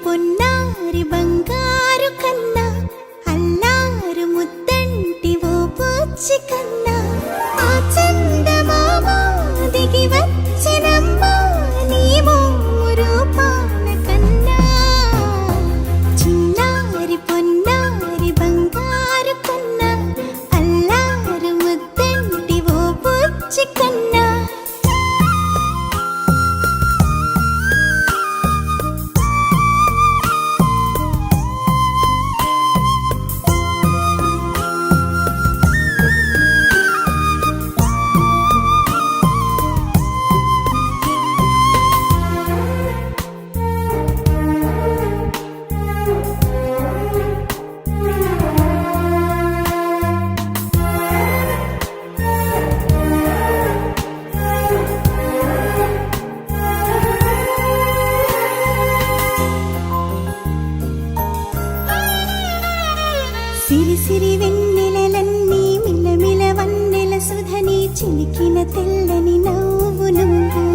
పొన్నారి బంగారు కన్నా అల్లారు ముద్దంటి ఓ బుచ్చి కన్నా ఆ చందమామ దిగి వచ్చినమ్మా నీ రూపాల కన్నా చిన్నారి పొన్నారి బంగారు కన్నా అల్లారు ముద్దంటి ఓ బుచ్చి కన్నా సిరి సిరి వెన్నెలలన్నీ మిలమిల వన్నెల సుధని చిలికిన తెల్లని నవ్వు నువ్వు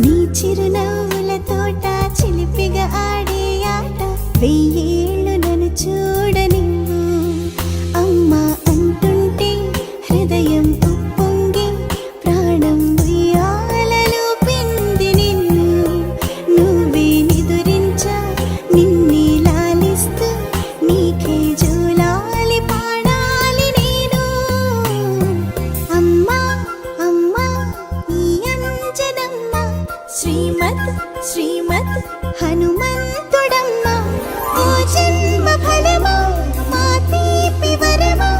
నీ చిరునవ్వుల తోట చిలిపిగా ఆడే ఆట వెయ్యేళ్ళు నన్ను చూడనివ్వు అమ్మా అంటుంటే హృదయం ఉప్పొంగి ప్రాణం ఉయ్యాలలో పిండి నిన్ను నువ్వే నిదురించా నిన్నే లాలిస్తూ నీకే జోలాలి పాడాలి నేను అమ్మా అమ్మా ఈ అంజనమ్మ శ్రీమత్ శ్రీమత్ హనుమంతుడమ్మ ఓ జన్మ ఫలమా మా తీపి వరమా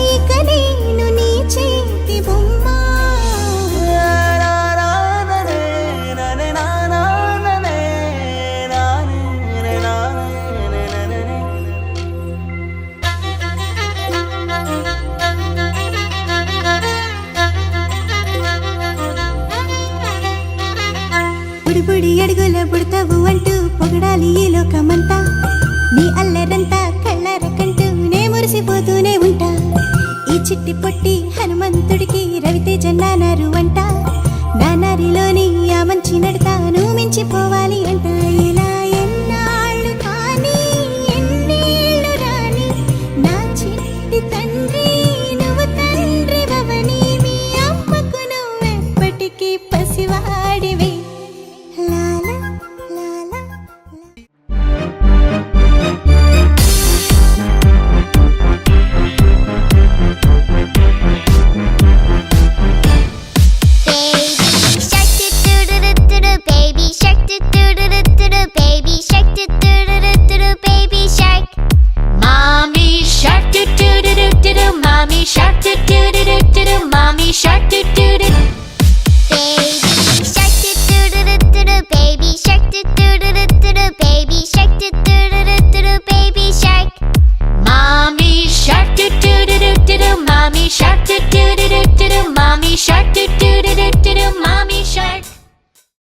ఇక నేను నీ చేతి బొమ్మ బుడిబుడి అడుగుల బుడతావు అంటూ పొగడాలి ఈ లోకమంతా నీ అల్లరంతా కళ్ళరకంటూ నే మురిసిపోతూనే ఉంటా ఈ చిట్టి పొట్టి హనుమంతుడికి రవితేజ నానారు అంట నానారిలోని ఆ మంచి నడతాను మించిపోవాలి అంట ఇలా ఎన్నాళ్ళు కానీ ఎన్నేళ్ళు రాని నా చిట్టి తండ్రి నువ్వు తండ్రి భవని మీ అమ్మకు నువ్వెప్పటికీ పసివాడివి Mommy shark do do do do do do. Mommy shark do do do do do do. Mommy shark.